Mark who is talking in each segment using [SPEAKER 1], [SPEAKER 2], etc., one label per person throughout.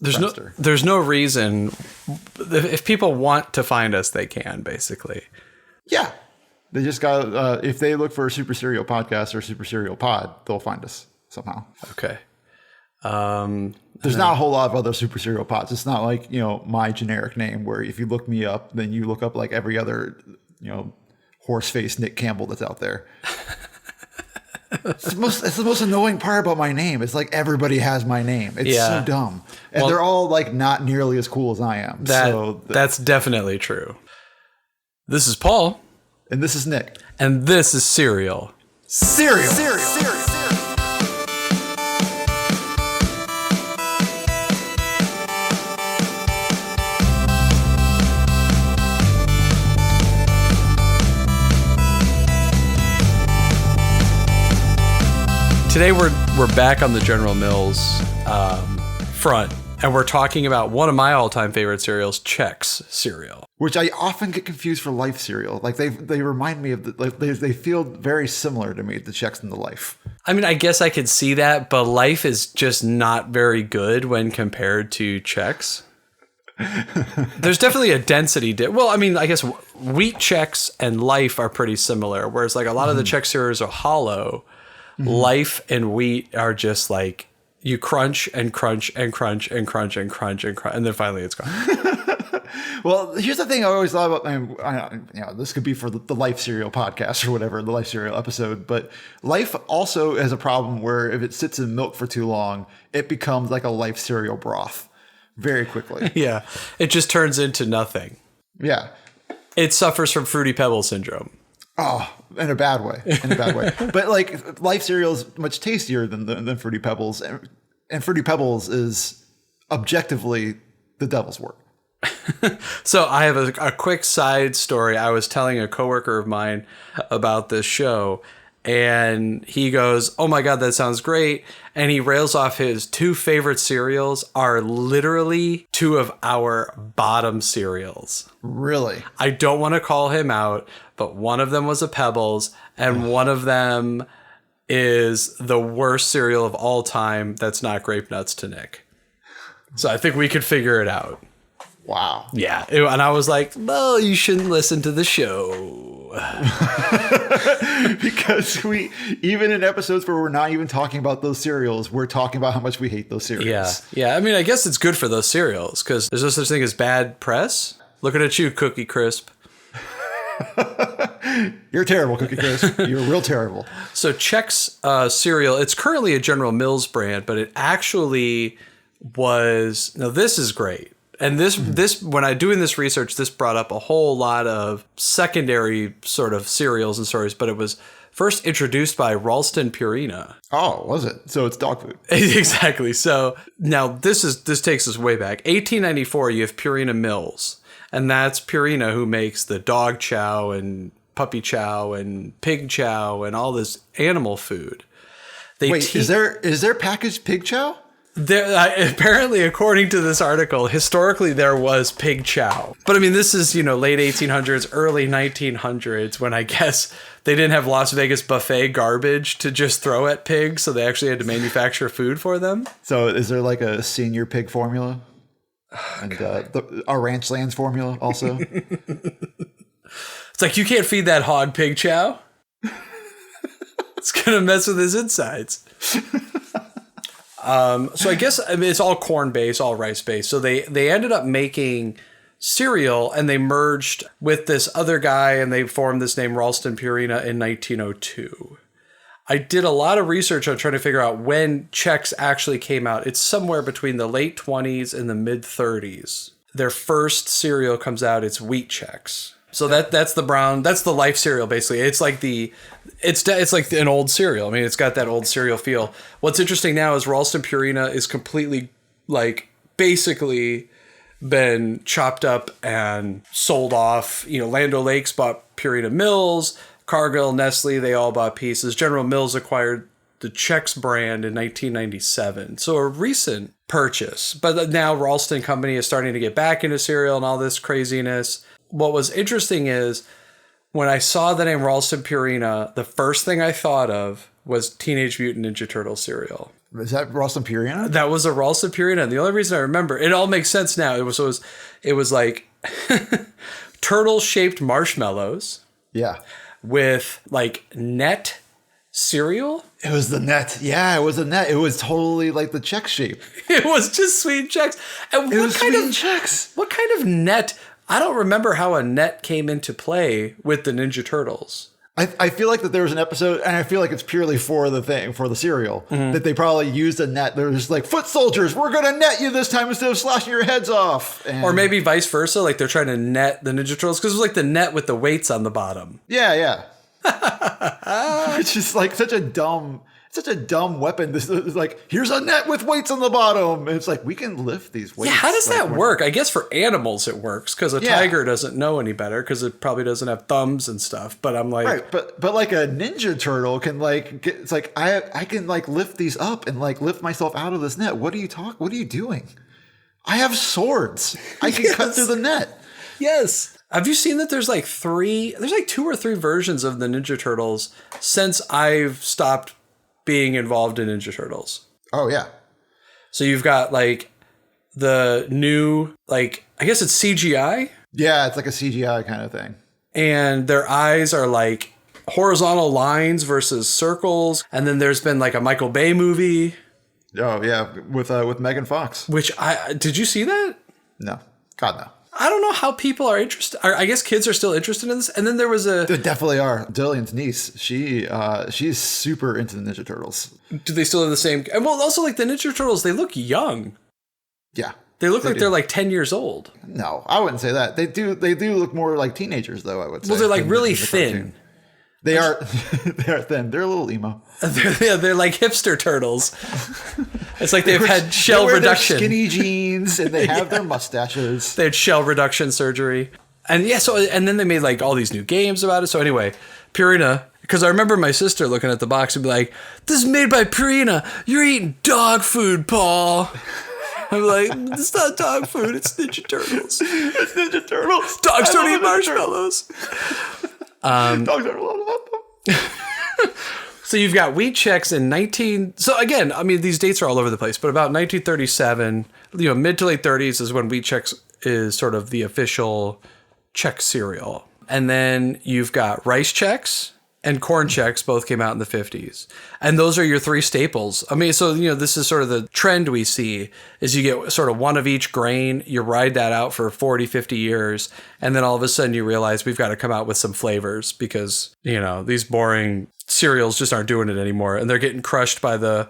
[SPEAKER 1] There's no reason. If people want to find us, they can, basically.
[SPEAKER 2] Yeah. They just got, if they look for a Super Cereal Podcast or Super Cereal Pod, they'll find us somehow.
[SPEAKER 1] Okay.
[SPEAKER 2] There's not a whole lot of other Super Cereal Pods. It's not like, my generic name where if you look me up, then you look up like every other, Horseface Nick Campbell that's out there. It's the most annoying part about my name. It's like everybody has my name. It's so dumb. And they're all like not nearly as cool as I am.
[SPEAKER 1] That's definitely true. This is Paul.
[SPEAKER 2] And this is Nick.
[SPEAKER 1] And this is Cereal.
[SPEAKER 2] Cereal.
[SPEAKER 1] Today we're back on the General Mills front, and we're talking about one of my all-time favorite cereals, Chex cereal,
[SPEAKER 2] which I often get confused for Life cereal. Like they remind me of they feel very similar to me, the Chex and the Life.
[SPEAKER 1] I mean, I guess I could see that, but Life is just not very good when compared to Chex. There's definitely a density. Well, I mean, I guess Wheat Chex and Life are pretty similar, whereas like a lot of the Chex cereals are hollow. Life and Wheat are just like you crunch and crunch and crunch and crunch and crunch and crunch, and then finally it's gone.
[SPEAKER 2] Well, here's the thing I always thought about. This could be for the Life Cereal Podcast or whatever, the Life Cereal episode. But Life also has a problem where if it sits in milk for too long, it becomes like a Life cereal broth very quickly.
[SPEAKER 1] Yeah, it just turns into nothing.
[SPEAKER 2] Yeah,
[SPEAKER 1] it suffers from Fruity Pebbles syndrome.
[SPEAKER 2] Oh, in a bad way. But like Life cereal is much tastier than Fruity Pebbles. And Fruity Pebbles is objectively the devil's work.
[SPEAKER 1] So I have a quick side story. I was telling a coworker of mine about this show, and he goes, "Oh my God, that sounds great." And he rails off his two favorite cereals are literally two of our bottom cereals.
[SPEAKER 2] Really?
[SPEAKER 1] I don't want to call him out, but one of them was a Pebbles, and one of them is the worst cereal of all time that's not Grape Nuts to Nick. So I think we could figure it out.
[SPEAKER 2] Wow.
[SPEAKER 1] Yeah. And I was like, well, you shouldn't listen to the show.
[SPEAKER 2] Because even in episodes where we're not even talking about those cereals, we're talking about how much we hate those cereals.
[SPEAKER 1] Yeah. I mean, I guess it's good for those cereals because there's no such thing as bad press. Looking at you, Cookie Crisp.
[SPEAKER 2] You're terrible, Cookie Crisp. You're real terrible.
[SPEAKER 1] So Chex cereal, it's currently a General Mills brand, but it actually was... Now, this is great. And this when I doing this research, this brought up a whole lot of secondary sort of cereals and stories, but it was first introduced by Ralston Purina.
[SPEAKER 2] Oh, was it? So it's dog food.
[SPEAKER 1] Exactly. So now this takes us way back. 1894, you have Purina Mills, and that's Purina who makes the dog chow and puppy chow and pig chow and all this animal food.
[SPEAKER 2] Is there packaged pig chow?
[SPEAKER 1] Apparently, according to this article, historically there was pig chow. But I mean, this is, late 1800s, early 1900s, when I guess they didn't have Las Vegas buffet garbage to just throw at pigs, so they actually had to manufacture food for them.
[SPEAKER 2] So is there like a senior pig formula? And a ranch lands formula also?
[SPEAKER 1] It's like, you can't feed that hog pig chow. It's going to mess with his insides. So I guess it's all corn-based, all rice-based. So they ended up making cereal, and they merged with this other guy, and they formed this name Ralston Purina in 1902. I did a lot of research on trying to figure out when Chex actually came out. It's somewhere between the late 20s and the mid-30s. Their first cereal comes out, it's Wheat Chex. So that's the brown, that's the Life cereal basically. It's like it's like an old cereal. I mean, it's got that old cereal feel. What's interesting now is Ralston Purina is completely basically been chopped up and sold off. Land O'Lakes bought Purina Mills, Cargill, Nestle, they all bought pieces. General Mills acquired the Chex brand in 1997. So a recent purchase, but now Ralston Company is starting to get back into cereal and all this craziness. What was interesting is when I saw the name Ralston Purina, the first thing I thought of was Teenage Mutant Ninja Turtle cereal.
[SPEAKER 2] Is that Ralston Purina?
[SPEAKER 1] That was a Ralston Purina. And the only reason I remember, it all makes sense now. It was like turtle-shaped marshmallows.
[SPEAKER 2] Yeah.
[SPEAKER 1] With like net cereal.
[SPEAKER 2] It was the net. Yeah, it was the net. It was totally like the Chex shape.
[SPEAKER 1] It was just sweet Chex. And
[SPEAKER 2] it was sweet Chex.
[SPEAKER 1] What kind of net? I don't remember how a net came into play with the Ninja Turtles.
[SPEAKER 2] I feel like that there was an episode, and I feel like it's purely for the cereal, that they probably used a net. They're just like, foot soldiers, we're going to net you this time instead of slashing your heads off. And
[SPEAKER 1] or maybe vice versa, like they're trying to net the Ninja Turtles, because it was like the net with the weights on the bottom.
[SPEAKER 2] Yeah. Which is like such a dumb weapon. This is like, here's a net with weights on the bottom. And it's like, we can lift these weights.
[SPEAKER 1] Yeah, how does that work? I guess for animals it works, because a tiger doesn't know any better, because it probably doesn't have thumbs and stuff. But I'm like,
[SPEAKER 2] right, but like a Ninja Turtle can like it's like I can like lift these up and like lift myself out of this net. What are you doing? I have swords. I can cut through the net.
[SPEAKER 1] Yes. Have you seen that there's like 2 or 3 versions of the Ninja Turtles since I've stopped being involved in Ninja Turtles?
[SPEAKER 2] Oh, yeah.
[SPEAKER 1] So you've got like the new, like, I guess it's CGI.
[SPEAKER 2] Yeah, it's like a CGI kind of thing.
[SPEAKER 1] And their eyes are like horizontal lines versus circles. And then there's been like a Michael Bay movie.
[SPEAKER 2] Oh, yeah, with Megan Fox.
[SPEAKER 1] Which did you see that?
[SPEAKER 2] No. God, no.
[SPEAKER 1] I don't know how people are interested. I guess kids are still interested in this. And then there was
[SPEAKER 2] They definitely are. Dillian's niece, she's super into the Ninja Turtles.
[SPEAKER 1] Do they still have the same? And well, also like the Ninja Turtles, they look young.
[SPEAKER 2] Yeah.
[SPEAKER 1] They look like they're like 10 years old.
[SPEAKER 2] No, I wouldn't say that. They do look more like teenagers, though, I would say.
[SPEAKER 1] Well, they're like really thin.
[SPEAKER 2] They are thin. They're a little emo.
[SPEAKER 1] They're like hipster turtles. It's like they've had shell reduction.
[SPEAKER 2] Skinny jeans, and they have their mustaches.
[SPEAKER 1] They had shell reduction surgery. And yeah, and then they made like all these new games about it. So anyway, Purina, because I remember my sister looking at the box and be like, "This is made by Purina. You're eating dog food, Paul." I'm like, "It's not dog food. It's Ninja Turtles.
[SPEAKER 2] It's Ninja Turtles.
[SPEAKER 1] Dogs don't eat marshmallows."
[SPEAKER 2] Dogs aren't allowed to have them.
[SPEAKER 1] So you've got wheat Chex in So again, I mean, these dates are all over the place, but about 1937, mid to late 30s is when wheat Chex is sort of the official Chex cereal. And then you've got rice Chex and corn Chex, both came out in the 50s. And those are your 3 staples. I mean, so, this is sort of the trend we see is you get sort of one of each grain, you ride that out for 40, 50 years, and then all of a sudden you realize we've got to come out with some flavors because, these boring cereals just aren't doing it anymore. And they're getting crushed by the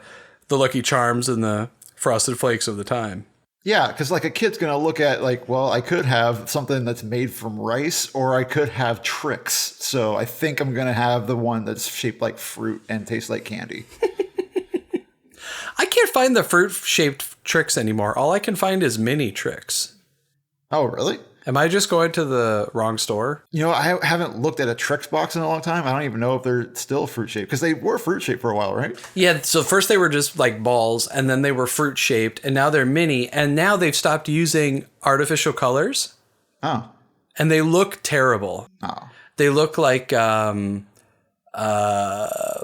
[SPEAKER 1] Lucky Charms and the Frosted Flakes of the time.
[SPEAKER 2] Yeah, because like a kid's going to look at like, well, I could have something that's made from rice or I could have Trix. So I think I'm going to have the one that's shaped like fruit and tastes like candy.
[SPEAKER 1] I can't find the fruit-shaped Trix anymore. All I can find is mini Trix.
[SPEAKER 2] Oh, really?
[SPEAKER 1] Am I just going to the wrong store?
[SPEAKER 2] I haven't looked at a Trix box in a long time. I don't even know if they're still fruit-shaped because they were fruit-shaped for a while, right?
[SPEAKER 1] Yeah, so first they were just like balls and then they were fruit-shaped and now they're mini and now they've stopped using artificial colors.
[SPEAKER 2] Oh.
[SPEAKER 1] And they look terrible.
[SPEAKER 2] Oh.
[SPEAKER 1] They look like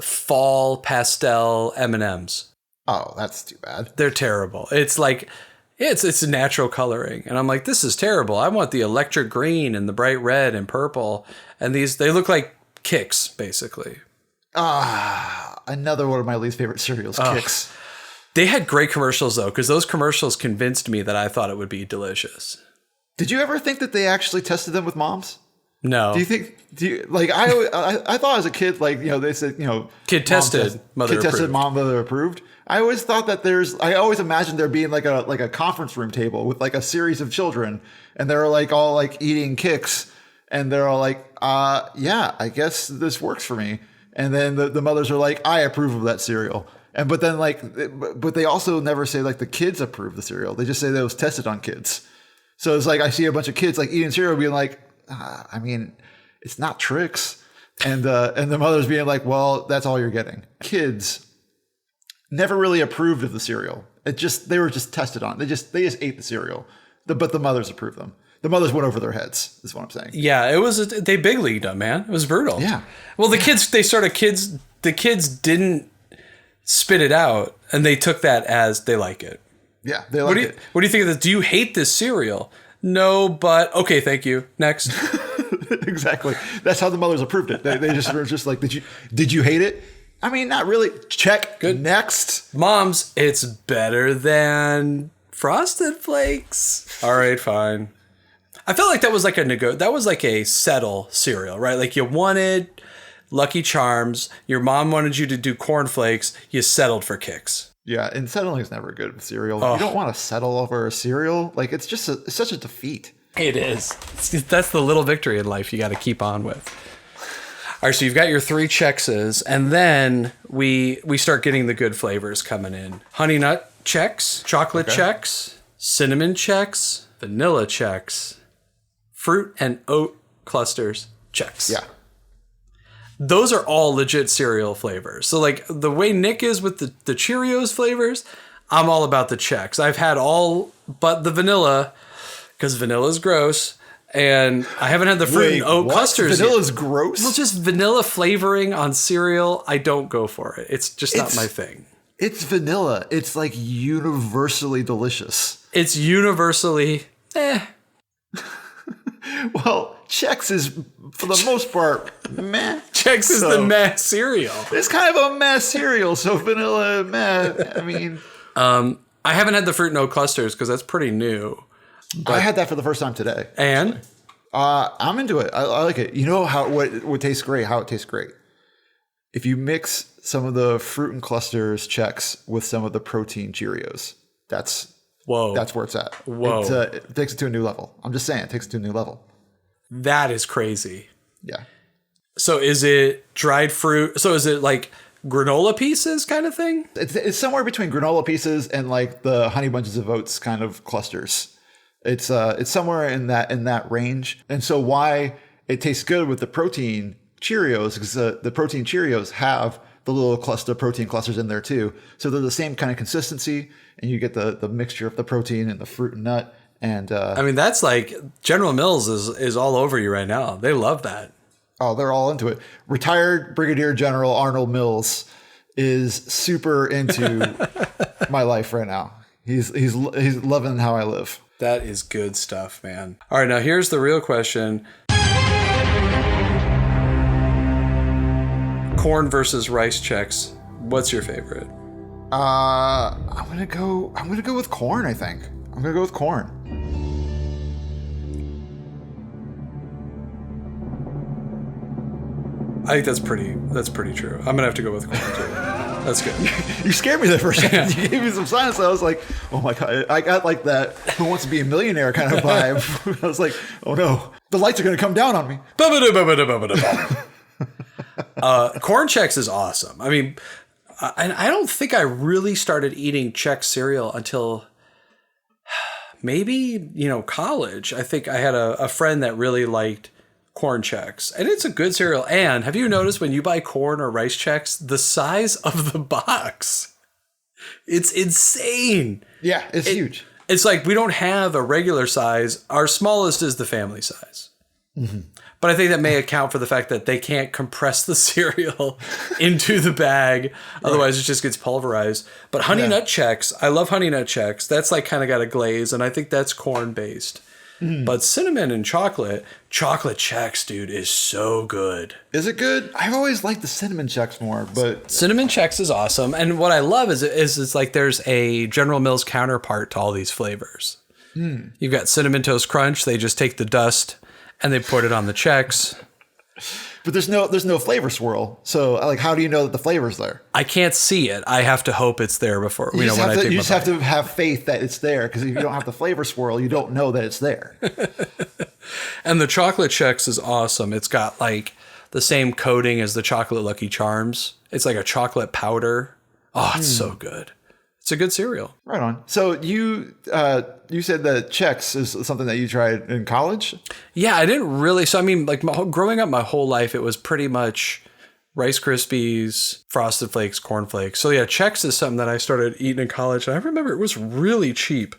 [SPEAKER 1] fall pastel M&Ms.
[SPEAKER 2] Oh, that's too bad.
[SPEAKER 1] They're terrible. It's like... It's a natural coloring. And I'm like, this is terrible. I want the electric green and the bright red and purple. And they look like Kicks, basically.
[SPEAKER 2] Another one of my least favorite cereals, Kicks.
[SPEAKER 1] They had great commercials, though, because those commercials convinced me that I thought it would be delicious.
[SPEAKER 2] Did you ever think that they actually tested them with moms?
[SPEAKER 1] No.
[SPEAKER 2] I thought as a kid, like, they said,
[SPEAKER 1] kid tested, mother approved.
[SPEAKER 2] Mom, mother approved. I always thought that I always imagined there being like a conference room table with like a series of children and they're like all like eating Kicks and they're all like, yeah, I guess this works for me. And then the mothers are like, I approve of that cereal. But they also never say like the kids approve the cereal. They just say that it was tested on kids. So it's like, I see a bunch of kids like eating cereal being like, I mean, it's not Trix. And the mothers being like, well, that's all you're getting. Kids never really approved of the cereal. They were just tested on. They just ate the cereal. But the mothers approved them. The mothers went over their heads, is what I'm saying.
[SPEAKER 1] Yeah, they big leagued them, man. It was brutal.
[SPEAKER 2] Yeah.
[SPEAKER 1] Well, the kids didn't spit it out, and they took that as they like it.
[SPEAKER 2] Yeah, they like it.
[SPEAKER 1] What do you think of this? Do you hate this cereal? No, but okay, thank you. Next.
[SPEAKER 2] Exactly. That's how the mothers approved it. They just were just like, did you hate it? I mean, not really. Check.
[SPEAKER 1] Good.
[SPEAKER 2] Next.
[SPEAKER 1] Moms, it's better than Frosted Flakes. All right, fine. I felt like that was like a settle cereal, right? Like you wanted Lucky Charms, your mom wanted you to do cornflakes, you settled for Kix.
[SPEAKER 2] Yeah, and settling is never good with cereal. You don't want to settle over a cereal. Like, it's just it's such a defeat.
[SPEAKER 1] It is. That's the little victory in life you got to keep on with. All right, so you've got your 3 Chexes, and then we start getting the good flavors coming in. Honey Nut Chex, Chocolate Chex, Cinnamon Chex, Vanilla Chex, Fruit and Oat Clusters Chex.
[SPEAKER 2] Yeah.
[SPEAKER 1] Those are all legit cereal flavors. So like the way Nick is with the Cheerios flavors, I'm all about the Chex. I've had all but the vanilla, because vanilla's gross. And I haven't had the fruit and oat clusters
[SPEAKER 2] Vanilla's gross?
[SPEAKER 1] Well, just vanilla flavoring on cereal, I don't go for it. It's just not my thing.
[SPEAKER 2] It's vanilla. It's like universally delicious.
[SPEAKER 1] It's universally,
[SPEAKER 2] Well, Chex is, for the most part, meh.
[SPEAKER 1] Chex is the meh cereal.
[SPEAKER 2] It's kind of a meh cereal, so vanilla, meh. I mean...
[SPEAKER 1] I haven't had the fruit and oat clusters because that's pretty new.
[SPEAKER 2] I had that for the first time today.
[SPEAKER 1] And?
[SPEAKER 2] I'm into it. I like it. You know what tastes great? How it tastes great? If you mix some of the fruit and clusters Chex with some of the protein Cheerios, that's where it's at.
[SPEAKER 1] Whoa.
[SPEAKER 2] It takes it to a new level. I'm just saying, it takes it to a new level.
[SPEAKER 1] That is crazy.
[SPEAKER 2] Yeah.
[SPEAKER 1] So is it dried fruit? So is it like granola pieces kind of thing?
[SPEAKER 2] It's somewhere between granola pieces and like the Honey Bunches of Oats kind of clusters. It's somewhere in that range. And so why it tastes good with the protein Cheerios, because the protein Cheerios have the little protein clusters in there too. So they're the same kind of consistency, and you get the mixture of the protein and the fruit and nut. And
[SPEAKER 1] I mean, that's like General Mills is all over you right now. They love that.
[SPEAKER 2] Oh, they're all into it. Retired Brigadier General Arnold Mills is super into my life right now. He's loving how I live.
[SPEAKER 1] That is good stuff, man. All right, now here's the real question. Corn versus rice Chex. What's your favorite?
[SPEAKER 2] I'm gonna go with corn, I think. I'm gonna go with corn.
[SPEAKER 1] I think that's pretty true. I'm gonna have to go with corn too. That's good.
[SPEAKER 2] You scared me there for a second. You gave me some silence. I was like, oh my God. I got like that Who Wants to Be a Millionaire kind of vibe. I was like, oh no, the lights are gonna come down on me.
[SPEAKER 1] Corn Chex is awesome. I mean, I don't think I really started eating Chex cereal until maybe, college. I think I had a friend that really liked Corn Chex, and it's a good cereal. And have you noticed when you buy corn or rice Chex, the size of the box? It's insane.
[SPEAKER 2] Yeah, it's huge.
[SPEAKER 1] It's like we don't have a regular size. Our smallest is the family size. Mm-hmm. But I think that may account for the fact that they can't compress the cereal into the bag. Otherwise, it just gets pulverized. But Honey Nut Chex, I love Honey Nut Chex. That's like kind of got a glaze, and I think that's corn-based. Mm. But cinnamon and chocolate Chex, dude, is so good.
[SPEAKER 2] Is it good? I've always liked the cinnamon Chex more, but
[SPEAKER 1] cinnamon Chex is awesome. And what I love is it's like there's a General Mills counterpart to all these flavors. Mm. You've got Cinnamon Toast Crunch. They just take the dust and they put it on the Chex.
[SPEAKER 2] But there's no flavor swirl. So like, how do you know that the flavor's there?
[SPEAKER 1] I can't see it. I have to hope it's there before
[SPEAKER 2] you just have to have faith that it's there, because if you don't have the flavor swirl, you don't know that it's there.
[SPEAKER 1] And the chocolate Chex is awesome. It's got like the same coating as the chocolate Lucky Charms. It's like a chocolate powder. Oh, it's so good. It's a good cereal.
[SPEAKER 2] Right on. So you said that Chex is something that you tried in college?
[SPEAKER 1] Yeah, I didn't really. So I mean, like growing up my whole life, it was pretty much Rice Krispies, Frosted Flakes, Corn Flakes. So yeah, Chex is something that I started eating in college. And I remember it was really cheap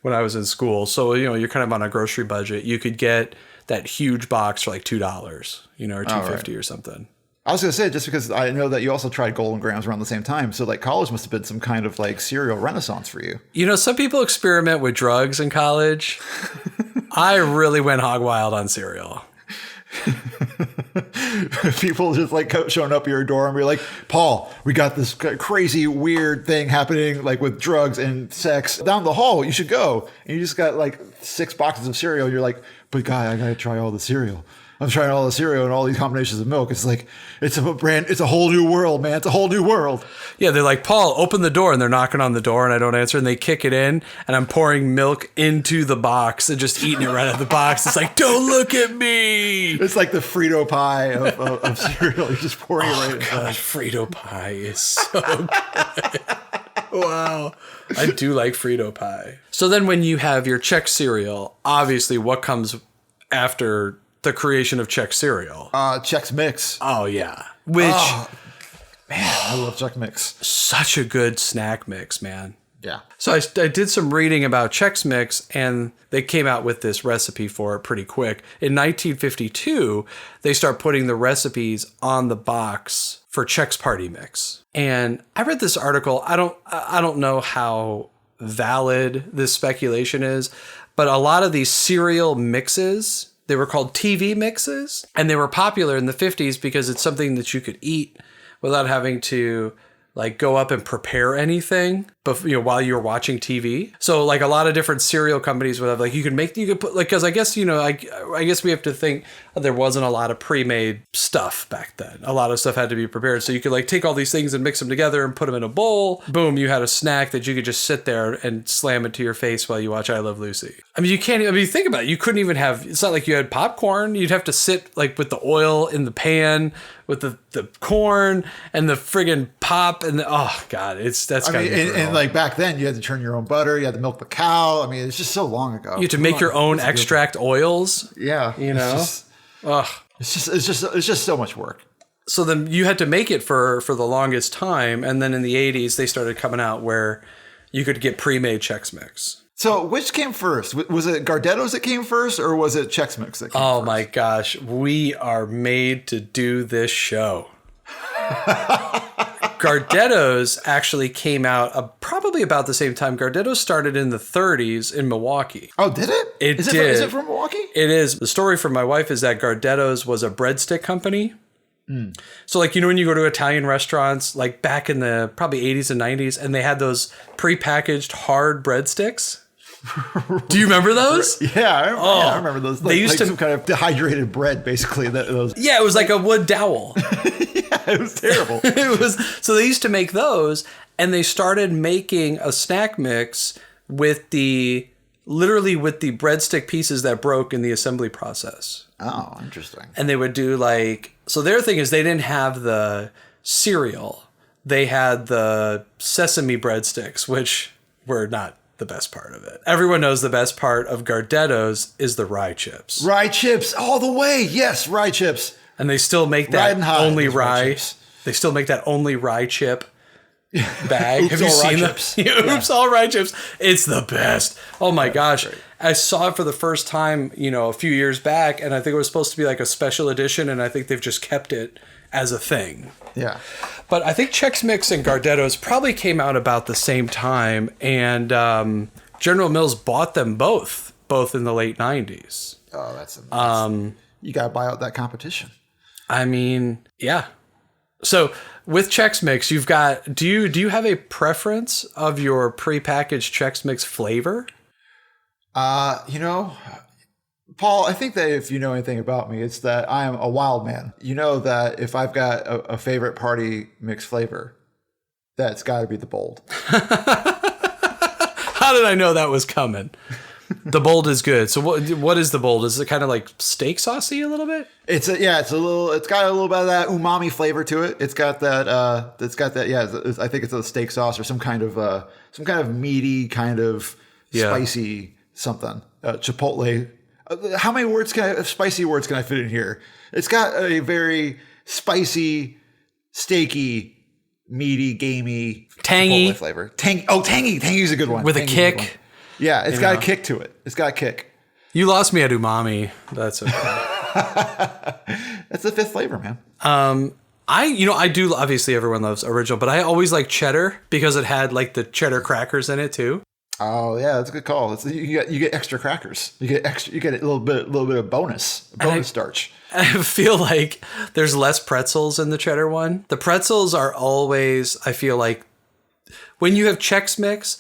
[SPEAKER 1] when I was in school. So, you're kind of on a grocery budget. You could get that huge box for like $2, or $2.50 or something.
[SPEAKER 2] I was going to say, just because I know that you also tried Golden Grams around the same time. So like college must have been some kind of like cereal renaissance for you.
[SPEAKER 1] You know, some people experiment with drugs in college. I really went hog wild on cereal.
[SPEAKER 2] People just like showing up at your door and be like, Paul, we got this crazy weird thing happening like with drugs and sex down the hall. You should go. And you just got like 6 boxes of cereal. You're like, but guy, I got to try all the cereal. I'm trying all the cereal and all these combinations of milk. It's like, it's a whole new world, man. It's a whole new world.
[SPEAKER 1] Yeah, they're like, Paul, open the door. And they're knocking on the door and I don't answer. And they kick it in and I'm pouring milk into the box and just eating it right out of the box. It's like, don't look at me.
[SPEAKER 2] It's like the Frito pie of cereal. You're just pouring it right in.
[SPEAKER 1] Gosh, Frito pie is so good. Wow. I do like Frito pie. So then when you have your Chex cereal, obviously what comes after the creation of Chex cereal?
[SPEAKER 2] Chex Mix.
[SPEAKER 1] Oh, yeah. Which,
[SPEAKER 2] man, I love Chex Mix.
[SPEAKER 1] Such a good snack mix, man.
[SPEAKER 2] Yeah.
[SPEAKER 1] So I did some reading about Chex Mix, and they came out with this recipe for it pretty quick. In 1952, they start putting the recipes on the box for Chex Party Mix. And I read this article. I don't know how valid this speculation is, but a lot of these cereal mixes, they were called TV mixes, and they were popular in the 50s because it's something that you could eat without having to like go up and prepare anything, but while you're watching TV. So like a lot of different cereal companies would have like, you could put like, cause I guess, I guess we have to think there wasn't a lot of pre-made stuff back then. A lot of stuff had to be prepared. So you could like take all these things and mix them together and put them in a bowl. Boom. You had a snack that you could just sit there and slam into your face while you watch I Love Lucy. I mean, think about it. You couldn't even have, it's not like you had popcorn. You'd have to sit like with the oil in the pan with the corn and the friggin' pop and oh God,
[SPEAKER 2] and like back then you had to churn your own butter. You had to milk the cow. I mean, it's just so long ago.
[SPEAKER 1] You had to make your own extract oils.
[SPEAKER 2] Yeah. It's just so much work.
[SPEAKER 1] So then you had to make it for the longest time. And then in the 80s, they started coming out where you could get pre-made Chex Mix.
[SPEAKER 2] So which came first? Was it Gardetto's that came first or was it Chex Mix that came first?
[SPEAKER 1] Oh my gosh. We are made to do this show. Gardetto's actually came out probably about the same time. Gardetto's started in the 30s in Milwaukee.
[SPEAKER 2] Oh, did it?
[SPEAKER 1] It did.
[SPEAKER 2] Is it from Milwaukee?
[SPEAKER 1] It is. The story from my wife is that Gardetto's was a breadstick company. Mm. So like, when you go to Italian restaurants, like back in the probably 80s and 90s, and they had those prepackaged hard breadsticks. Do you remember those?
[SPEAKER 2] Yeah, I remember those. They used to some kind of dehydrated bread, basically.
[SPEAKER 1] Yeah, it was like a wood dowel.
[SPEAKER 2] Yeah, it was terrible.
[SPEAKER 1] So they used to make those, and they started making a snack mix literally with the breadstick pieces that broke in the assembly process.
[SPEAKER 2] Oh, interesting.
[SPEAKER 1] And they would do so their thing is they didn't have the cereal. They had the sesame breadsticks, which were not the best part of it. Everyone knows the best part of Gardetto's is the rye chips.
[SPEAKER 2] Rye chips all the way. Yes, rye chips.
[SPEAKER 1] And they still make that only rye. They still make that only rye chip bag.
[SPEAKER 2] Oops,
[SPEAKER 1] have you seen
[SPEAKER 2] chips?
[SPEAKER 1] Oops, all rye chips. It's the best. Oh my gosh. I saw it for the first time, a few years back, and I think it was supposed to be like a special edition, and I think they've just kept it as a thing.
[SPEAKER 2] Yeah.
[SPEAKER 1] But I think Chex Mix and Gardetto's probably came out about the same time, and General Mills bought them both in the late 90s.
[SPEAKER 2] Oh, that's amazing. You got to buy out that competition.
[SPEAKER 1] I mean, yeah. So with Chex Mix, you've got, do you have a preference of your prepackaged Chex Mix flavor?
[SPEAKER 2] Paul, I think that if you know anything about me, it's that I am a wild man. You know that if I've got a favorite party mix flavor, that's got to be the bold.
[SPEAKER 1] How did I know that was coming? The bold is good. So what is the bold? Is it kind of like steak saucy a little bit? It's
[SPEAKER 2] got a little bit of that umami flavor to it. It's got that. I think it's a steak sauce or some kind of meaty kind of spicy something. Chipotle. How many spicy words can I fit in here? It's got a very spicy, steaky, meaty, gamey,
[SPEAKER 1] tangy
[SPEAKER 2] flavor. Tangy. Tangy is a good one.
[SPEAKER 1] With a kick.
[SPEAKER 2] Yeah, it's got a kick to it. It's got a kick.
[SPEAKER 1] You lost me at umami. That's okay.
[SPEAKER 2] That's the fifth flavor, man.
[SPEAKER 1] I do, obviously everyone loves original, but I always like cheddar because it had like the cheddar crackers in it too.
[SPEAKER 2] Oh yeah, that's a good call. You get extra crackers. You get a little bit of bonus starch.
[SPEAKER 1] I feel like there's less pretzels in the cheddar one. The pretzels are always, I feel like, when you have Chex Mix,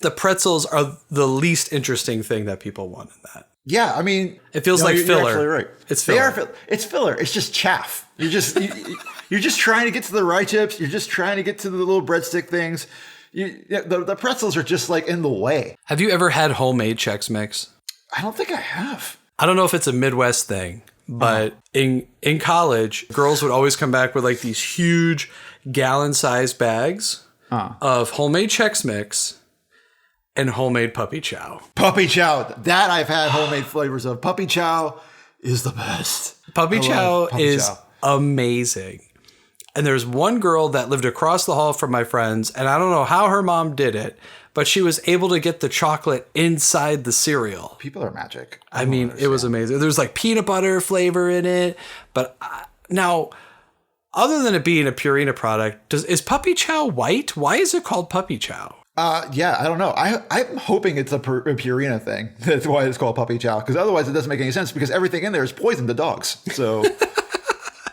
[SPEAKER 1] the pretzels are the least interesting thing that people want in that.
[SPEAKER 2] Yeah, I mean,
[SPEAKER 1] it feels like filler. You're absolutely right.
[SPEAKER 2] It's filler. It's filler. It's just chaff. You're just trying to get to the rye chips. You're just trying to get to the little breadstick things. The pretzels are just like in the way.
[SPEAKER 1] Have you ever had homemade Chex Mix?
[SPEAKER 2] I don't think I have.
[SPEAKER 1] I don't know if it's a Midwest thing, but in college, girls would always come back with like these huge gallon-sized bags of homemade Chex Mix and homemade Puppy Chow.
[SPEAKER 2] Puppy Chow. That I've had homemade flavors of. Puppy Chow is the best.
[SPEAKER 1] Puppy Chow is amazing. And there's one girl that lived across the hall from my friends, and I don't know how her mom did it, but she was able to get the chocolate inside the cereal.
[SPEAKER 2] People are magic.
[SPEAKER 1] I mean, it was amazing. There's like peanut butter flavor in it. But now, other than it being a Purina product, is Puppy Chow white? Why is it called Puppy Chow?
[SPEAKER 2] Yeah, I don't know. I'm hoping it's a Purina thing. That's why it's called Puppy Chow. Because otherwise it doesn't make any sense because everything in there is poison to dogs. So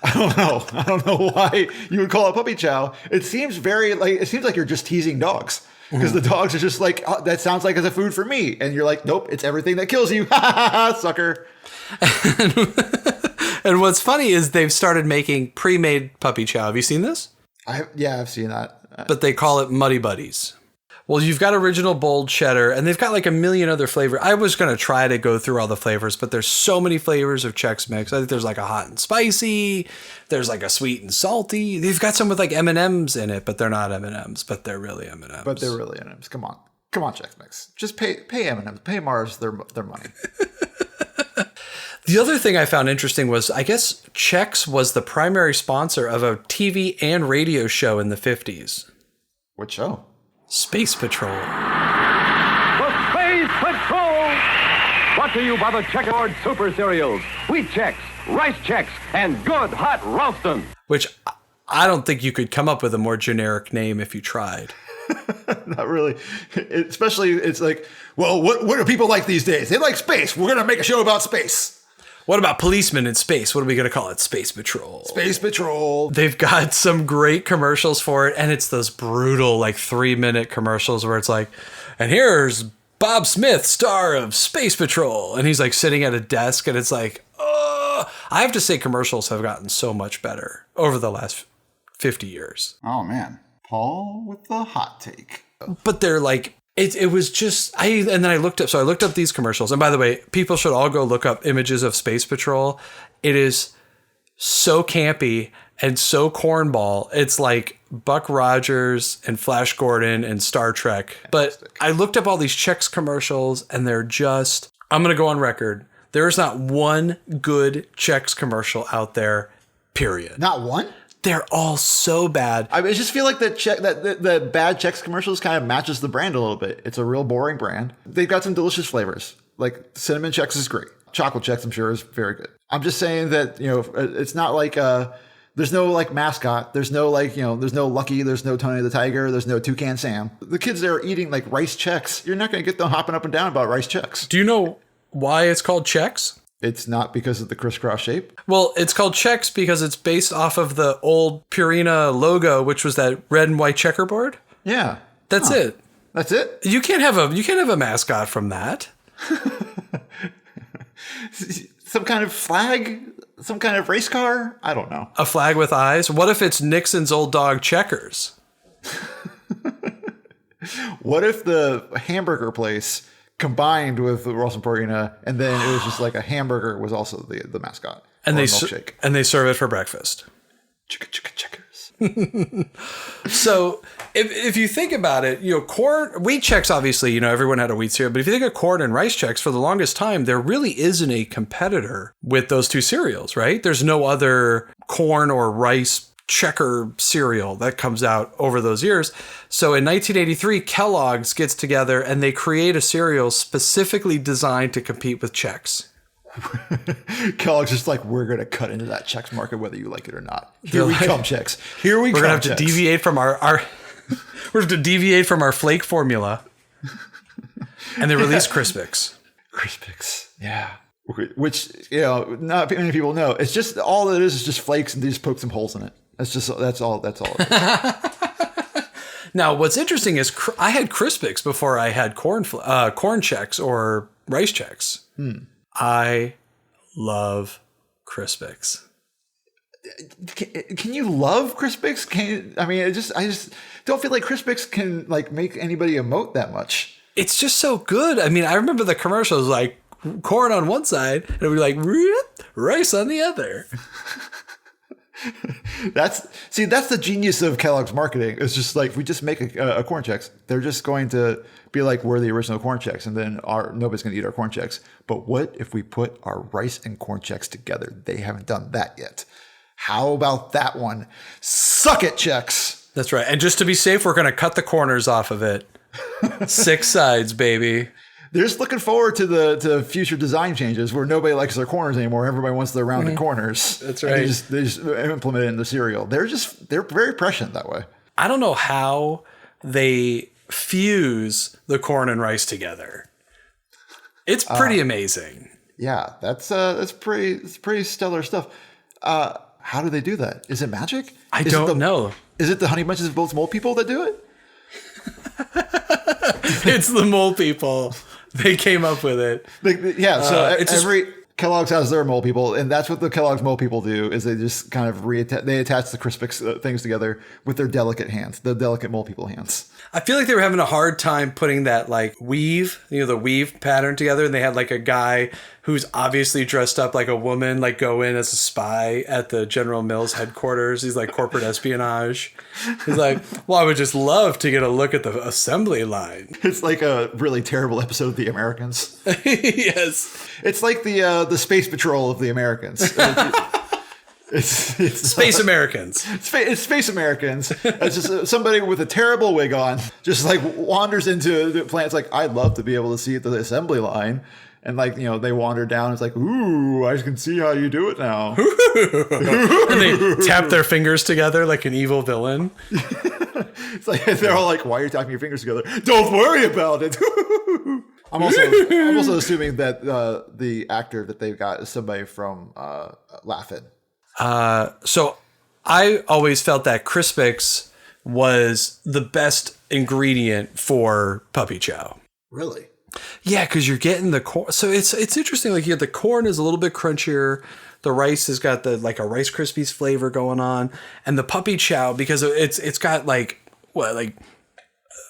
[SPEAKER 2] I don't know why you would call it Puppy Chow. It seems like you're just teasing dogs. Because the dogs are just like, oh, that sounds like it's a food for me. And you're like, nope, it's everything that kills you. Sucker.
[SPEAKER 1] And what's funny is they've started making pre-made Puppy Chow. Have you seen this?
[SPEAKER 2] I've seen that.
[SPEAKER 1] But they call it Muddy Buddies. Well, you've got original bold cheddar, and they've got like a million other flavors. I was going to try to go through all the flavors, but there's so many flavors of Chex Mix. I think there's like a hot and spicy. There's like a sweet and salty. They've got some with like M&Ms in it, but they're not M&Ms, but they're really M&Ms.
[SPEAKER 2] But they're really M&Ms. Come on, Chex Mix. Just pay M&Ms. Pay Mars their money.
[SPEAKER 1] The other thing I found interesting was, I guess Chex was the primary sponsor of a TV and radio show in the 50s.
[SPEAKER 2] What show?
[SPEAKER 1] Space Patrol.
[SPEAKER 3] The Space Patrol! Brought to you by the checkerboard super cereals, Wheat Chex, Rice Chex, and Good Hot Ralston.
[SPEAKER 1] Which I don't think you could come up with a more generic name if you tried.
[SPEAKER 2] Not really. Especially, it's like, well, what do people like these days? They like space. We're going to make a show about space.
[SPEAKER 1] What about policemen in space? What are we going to call it? Space Patrol.
[SPEAKER 2] Space Patrol.
[SPEAKER 1] They've got some great commercials for it, and it's those brutal, like 3-minute commercials where it's like, and here's Bob Smith, star of Space Patrol. And he's like sitting at a desk, and it's like, oh. I have to say commercials have gotten so much better over the last 50 years.
[SPEAKER 2] Oh, man. Paul with the hot take.
[SPEAKER 1] But they're like, it was just, and then I looked up these commercials. And by the way, people should all go look up images of Space Patrol. It is so campy and so cornball. It's like Buck Rogers and Flash Gordon and Star Trek. But I looked up all these Chex commercials, and they're just, I'm going to go on record. There's not one good Chex commercial out there, period.
[SPEAKER 2] Not one?
[SPEAKER 1] They're all so bad.
[SPEAKER 2] I just feel like the bad Chex commercials kind of matches the brand a little bit. It's a real boring brand. They've got some delicious flavors. Like cinnamon Chex is great. Chocolate Chex, I'm sure, is very good. I'm just saying that, it's not like there's no like mascot. There's no like, there's no Lucky. There's no Tony the Tiger. There's no Toucan Sam. The kids there are eating like rice Chex. You're not going to get them hopping up and down about rice Chex.
[SPEAKER 1] Do you know why it's called Chex?
[SPEAKER 2] It's not because of the crisscross shape.
[SPEAKER 1] Well, it's called Chex because it's based off of the old Purina logo, which was that red and white checkerboard.
[SPEAKER 2] Yeah.
[SPEAKER 1] That's it.
[SPEAKER 2] That's it?
[SPEAKER 1] You can't have a mascot from that.
[SPEAKER 2] Some kind of flag? Some kind of race car? I don't know.
[SPEAKER 1] A flag with eyes? What if it's Nixon's old dog Checkers?
[SPEAKER 2] What if the hamburger place combined with the Ralston Purina, and then it was just like a hamburger was also the mascot,
[SPEAKER 1] and they serve it for breakfast.
[SPEAKER 2] Checkers.
[SPEAKER 1] So if you think about it, corn, wheat Chex, obviously, everyone had a wheat cereal, but if you think of corn and rice Chex, for the longest time, there really isn't a competitor with those two cereals, right? There's no other corn or rice checker cereal that comes out over those years. So in 1983, Kellogg's gets together and they create a cereal specifically designed to compete with Chex.
[SPEAKER 2] Kellogg's just like, we're going to cut into that Chex market whether you like it or not. Here we come, Chex. Here we come,
[SPEAKER 1] We're going to have to deviate from our we're going to deviate from our flake formula. And they released Crispix.
[SPEAKER 2] Crispix. Yeah. Which, not many people know. It's just, all it is just flakes and they just poke some holes in it. That's all it is.
[SPEAKER 1] Now, what's interesting is I had Crispix before I had corn Chex or rice Chex. I love Crispix.
[SPEAKER 2] Can you love Crispix? I just don't feel like Crispix can like make anybody emote that much.
[SPEAKER 1] It's just so good. I mean, I remember the commercials like corn on one side and it would be like rice on the other.
[SPEAKER 2] That's the genius of Kellogg's marketing. It's just like, if we just make a corn Chex, they're just going to be like, we're the original corn Chex, and then nobody's going to eat our corn Chex. But what if we put our rice and corn Chex together? They haven't done that yet. How about that one? Suck it, Chex.
[SPEAKER 1] That's right. And just to be safe, we're going to cut the corners off of it. 6 sides, baby.
[SPEAKER 2] They're just looking forward to future design changes where nobody likes their corners anymore. Everybody wants their rounded corners.
[SPEAKER 1] That's right.
[SPEAKER 2] They just implement it in the cereal. They're very prescient that way.
[SPEAKER 1] I don't know how they fuse the corn and rice together. It's pretty amazing.
[SPEAKER 2] Yeah, that's pretty stellar stuff. How do they do that? Is it magic?
[SPEAKER 1] I don't know.
[SPEAKER 2] Is it the Honey Bunches of Oats mole people that do it?
[SPEAKER 1] It's the mole people. They came up with it.
[SPEAKER 2] Every Kellogg's has their mole people, and that's what the Kellogg's mole people do. Is they just kind of they attach the Crispix things together with their delicate hands, the delicate mole people hands.
[SPEAKER 1] I feel like they were having a hard time putting that like weave, the weave pattern together, and they had like a guy who's obviously dressed up like a woman, like go in as a spy at the General Mills headquarters. He's like corporate espionage. He's like, well, I would just love to get a look at the assembly line.
[SPEAKER 2] It's like a really terrible episode of The Americans.
[SPEAKER 1] Yes.
[SPEAKER 2] It's like the Space Patrol of the Americans. It's
[SPEAKER 1] Space Americans.
[SPEAKER 2] It's Space Americans. It's just somebody with a terrible wig on, just like wanders into the plant. It's like, I'd love to be able to see the assembly line. And like, they wander down. It's like, ooh, I can see how you do it now.
[SPEAKER 1] And they tap their fingers together like an evil villain.
[SPEAKER 2] It's like, they're all like, why are you tapping your fingers together? Don't worry about it. I'm also assuming that the actor that they've got is somebody from Laugh-In.
[SPEAKER 1] So I always felt that Crispix was the best ingredient for puppy chow.
[SPEAKER 2] Really?
[SPEAKER 1] Yeah, because you're getting the corn. So it's interesting. Like, the corn is a little bit crunchier. The rice has got a Rice Krispies flavor going on, and the puppy chow, because it's got like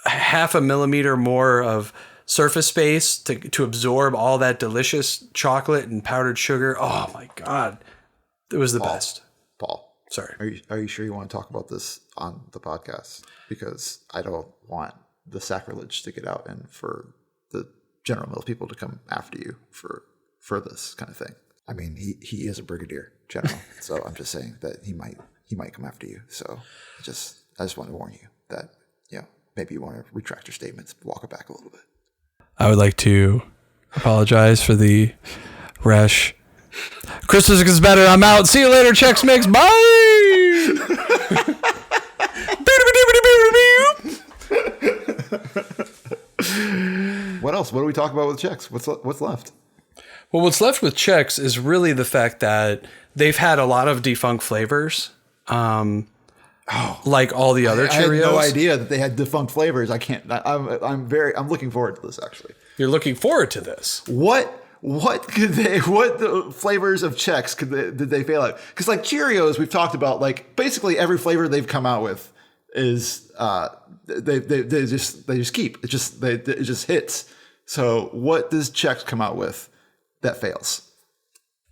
[SPEAKER 1] half a millimeter more of surface space to absorb all that delicious chocolate and powdered sugar. Oh my God, it was the best.
[SPEAKER 2] Paul,
[SPEAKER 1] sorry.
[SPEAKER 2] Are you sure you want to talk about this on the podcast? Because I don't want the sacrilege to get out and for the General Mills people to come after you for this kind of thing. I mean, he is a brigadier general, so I'm just saying that he might come after you. So I just want to warn you that maybe you want to retract your statements, walk it back a little bit.
[SPEAKER 1] I would like to apologize for the rash. Christmas is better. I'm out. See you later, Chex Mix. Bye.
[SPEAKER 2] What else? What do we talk about with Chex? What's left?
[SPEAKER 1] Well, what's left with Chex is really the fact that they've had a lot of defunct flavors. Like all the other Cheerios.
[SPEAKER 2] I had no idea that they had defunct flavors. I'm looking forward to this, actually.
[SPEAKER 1] You're looking forward to this.
[SPEAKER 2] What flavors of Chex did they fail at? Because like Cheerios, we've talked about, like basically every flavor they've come out with is they just keep it just hits. So what does Chex come out with that fails?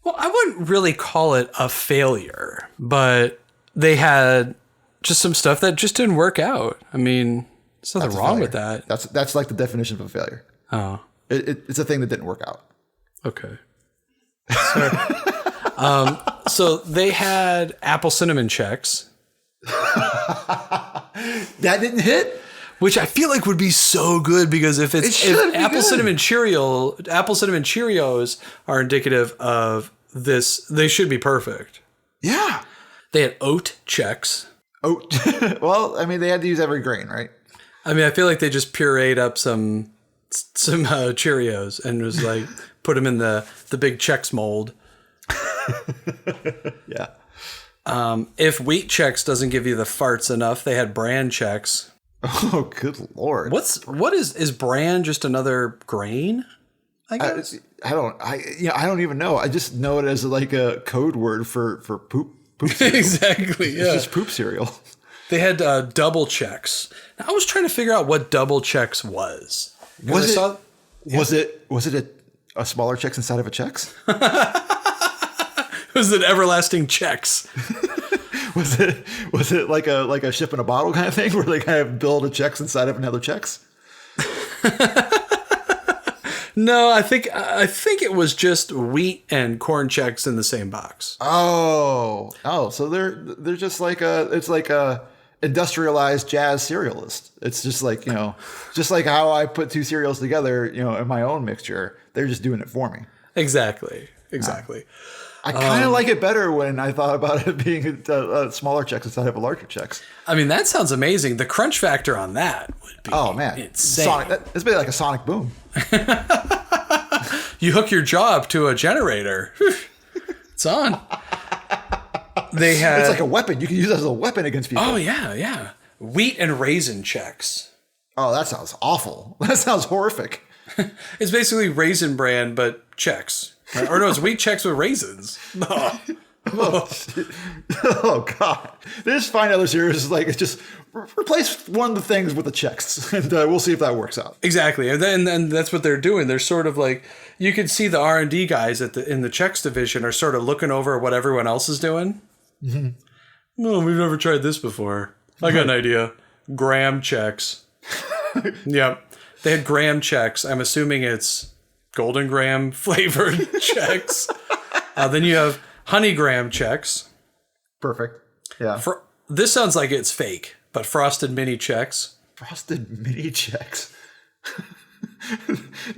[SPEAKER 1] Well, I wouldn't really call it a failure, but they had just some stuff that just didn't work out. I mean, there's nothing wrong with that.
[SPEAKER 2] That's like the definition of a failure.
[SPEAKER 1] Oh,
[SPEAKER 2] it's a thing that didn't work out.
[SPEAKER 1] Okay. So they had apple cinnamon Chex.
[SPEAKER 2] That didn't hit?
[SPEAKER 1] Which I feel like would be so good because if apple cinnamon Cheerios are indicative of this, they should be perfect.
[SPEAKER 2] Yeah.
[SPEAKER 1] They had oat Chex.
[SPEAKER 2] Oat. Well, I mean, they had to use every grain, right?
[SPEAKER 1] I mean, I feel like they just pureed up some Cheerios and was like put them in the big Chex mold.
[SPEAKER 2] Yeah.
[SPEAKER 1] If wheat Chex doesn't give you the farts enough, they had bran Chex.
[SPEAKER 2] Oh, good Lord.
[SPEAKER 1] What is bran just another grain? I guess.
[SPEAKER 2] I don't even know. I just know it as like a code word for poop cereal.
[SPEAKER 1] Exactly. Yeah.
[SPEAKER 2] It's just poop cereal.
[SPEAKER 1] They had double Chex. Now, I was trying to figure out what double Chex was.
[SPEAKER 2] Was it a smaller Chex inside of a Chex?
[SPEAKER 1] It was an everlasting Chex.
[SPEAKER 2] Was it like a ship in a bottle kind of thing where they kind of build a Chex inside of another Chex?
[SPEAKER 1] No, I think it was just wheat and corn Chex in the same box.
[SPEAKER 2] Oh, so they're just like a industrialized jazz cerealist. It's just like, just like how I put two cereals together, in my own mixture. They're just doing it for me.
[SPEAKER 1] Exactly.
[SPEAKER 2] I kind of like it better when I thought about it being a smaller Chex instead of a larger Chex.
[SPEAKER 1] I mean, that sounds amazing. The crunch factor on that would be insane.
[SPEAKER 2] It's basically like a sonic boom.
[SPEAKER 1] You hook your jaw up to a generator. It's on. It's
[SPEAKER 2] like a weapon. You can use it as a weapon against people.
[SPEAKER 1] Oh, yeah. Wheat and raisin Chex.
[SPEAKER 2] Oh, that sounds awful. That sounds horrific.
[SPEAKER 1] It's basically Raisin Bran, but Chex. Or no, it's wheat Chex with raisins.
[SPEAKER 2] Oh God! They just find other cereals it's just replace one of the things with the Chex, and we'll see if that works out.
[SPEAKER 1] Exactly, and then that's what they're doing. They're sort of like, you can see the R&D guys in the Chex division are sort of looking over what everyone else is doing. Mm-hmm. No, we've never tried this before. I got an idea. Graham Chex. Yep, they had Graham Chex. I'm assuming it's Golden Graham flavored Chex. Then you have Honey Graham Chex.
[SPEAKER 2] Perfect. Yeah.
[SPEAKER 1] This sounds like it's fake, but Frosted Mini Chex.
[SPEAKER 2] Frosted Mini Chex.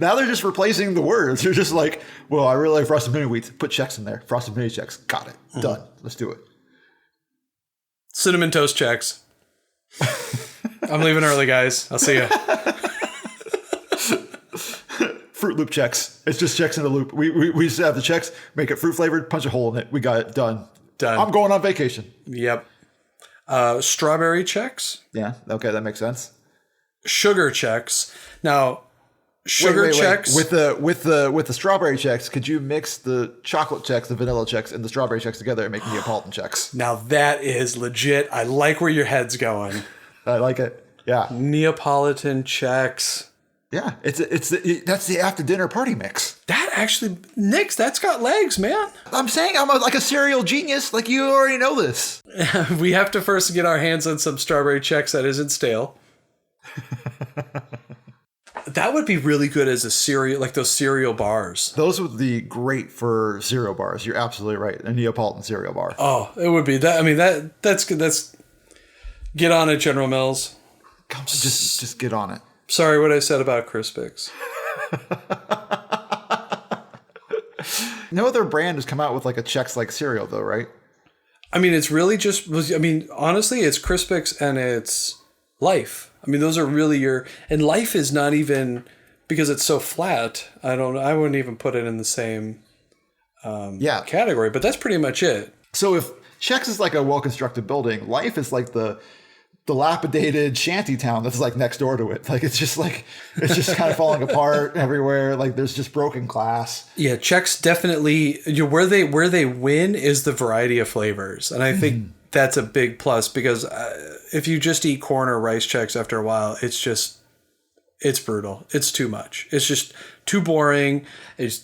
[SPEAKER 2] Now they're just replacing the words. They're just like, well, I really like Frosted Mini Wheats. Put Chex in there. Frosted Mini Chex. Got it. Mm-hmm. Done. Let's do it.
[SPEAKER 1] Cinnamon Toast Chex. I'm leaving early, guys. I'll see you.
[SPEAKER 2] Fruit Loop Chex. It's just Chex in a loop. We used to have the Chex, make it fruit flavored, punch a hole in it. We got it. Done. I'm going on vacation.
[SPEAKER 1] Yep. Strawberry Chex.
[SPEAKER 2] Yeah. Okay, that makes sense.
[SPEAKER 1] Sugar Chex. Now, Chex
[SPEAKER 2] with the strawberry Chex. Could you mix the chocolate Chex, the vanilla Chex, and the strawberry Chex together and make Neapolitan Chex?
[SPEAKER 1] Now that is legit. I like where your head's going.
[SPEAKER 2] I like it. Yeah.
[SPEAKER 1] Neapolitan Chex.
[SPEAKER 2] Yeah, that's the after dinner party mix.
[SPEAKER 1] That actually, Nix, that's got legs, man.
[SPEAKER 2] I'm saying I'm like a cereal genius. Like, you already know this.
[SPEAKER 1] We have to first get our hands on some strawberry Chex that isn't stale. That would be really good as a cereal, like those cereal bars.
[SPEAKER 2] Those would be great for cereal bars. You're absolutely right. A Neapolitan cereal bar.
[SPEAKER 1] Oh, it would be that. I mean, that's good. That's get on it, General Mills.
[SPEAKER 2] Come, just get on it.
[SPEAKER 1] Sorry what I said about Crispix.
[SPEAKER 2] No other brand has come out with like a Chex-like cereal though, right?
[SPEAKER 1] I mean, it's really just, honestly, it's Crispix and it's Life. I mean, those are really and Life is not even, because it's so flat, I wouldn't even put it in the same category, but that's pretty much it.
[SPEAKER 2] So if Chex is like a well-constructed building, Life is like the dilapidated Shantytown that's like next door to it. Like it's just kind of falling apart everywhere. Like there's just broken glass. Yeah, Chex definitely, where they win is the variety of flavors, and I think that's a big plus, because if you just eat corn or rice Chex after a while, it's brutal. It's too much. It's just too boring.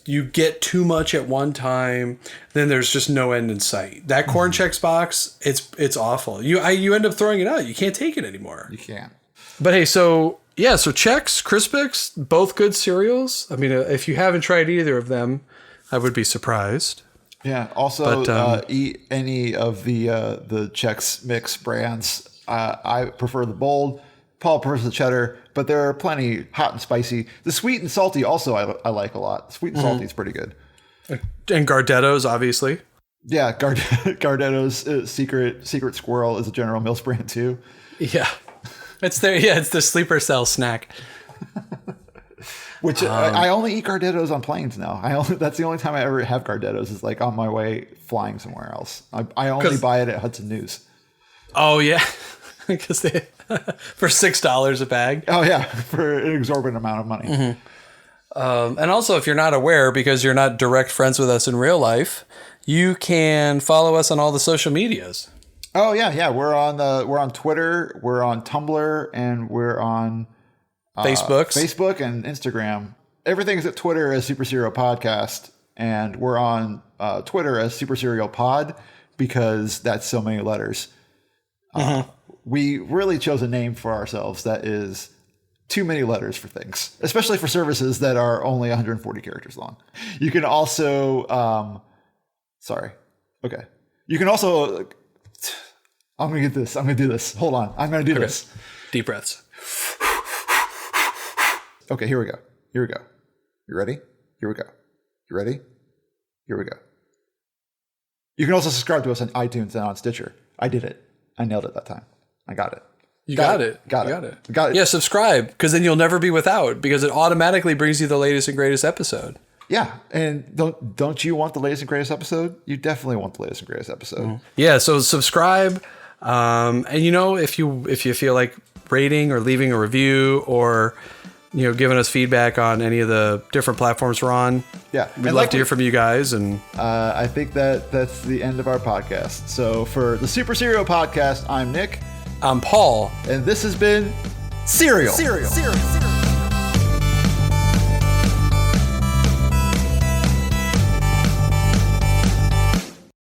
[SPEAKER 2] You get too much at one time. Then there's just no end in sight. That corn Chex box, it's awful. You end up throwing it out. You can't take it anymore. You can't. But hey, so Chex, Crispix, both good cereals. I mean, if you haven't tried either of them, I would be surprised. Yeah. Also, eat any of the Chex Mix brands. I prefer the bold. Paul prefers the cheddar, but there are plenty hot and spicy. The sweet and salty also I like a lot. Sweet and salty is pretty good.
[SPEAKER 1] And Gardetto's, obviously.
[SPEAKER 2] Yeah, Gardetto's secret squirrel is a General Mills brand too.
[SPEAKER 1] Yeah, it's the sleeper cell snack.
[SPEAKER 2] Which I only eat Gardetto's on planes now. That's the only time I ever have Gardetto's is like on my way flying somewhere else. I only buy it at Hudson News.
[SPEAKER 1] Oh yeah, because they for $6 a bag.
[SPEAKER 2] Oh yeah, for an exorbitant amount of money.
[SPEAKER 1] Mm-hmm. And also, if you're not aware, because you're not direct friends with us in real life, you can follow us on all the social medias.
[SPEAKER 2] Oh yeah. We're on Twitter, we're on Tumblr, and we're on Facebook and Instagram. Everything's at Twitter as Super Serial Podcast, and we're on Twitter as Super Serial Pod because that's so many letters. We really chose a name for ourselves that is too many letters for things, especially for services that are only 140 characters long. You can also, You can also, I'm going to get this. I'm going to do this. Hold on. I'm going to do this.
[SPEAKER 1] Deep breaths.
[SPEAKER 2] Okay, here we go. You ready? Here we go. You ready? Here we go. You can also subscribe to us on iTunes and on Stitcher. I did it. I nailed it that time. I got it.
[SPEAKER 1] You got it. Yeah, subscribe, because then you'll never be without, because it automatically brings you the latest and greatest episode.
[SPEAKER 2] Yeah, and don't you want the latest and greatest episode? You definitely want the latest and greatest episode.
[SPEAKER 1] Mm-hmm. Yeah, so subscribe, and if you feel like rating or leaving a review or giving us feedback on any of the different platforms we're on.
[SPEAKER 2] Yeah.
[SPEAKER 1] We'd love to hear from you guys. And
[SPEAKER 2] I think that's the end of our podcast. So for the Super Serial Podcast, I'm Nick.
[SPEAKER 1] I'm Paul.
[SPEAKER 2] And this has been Serial.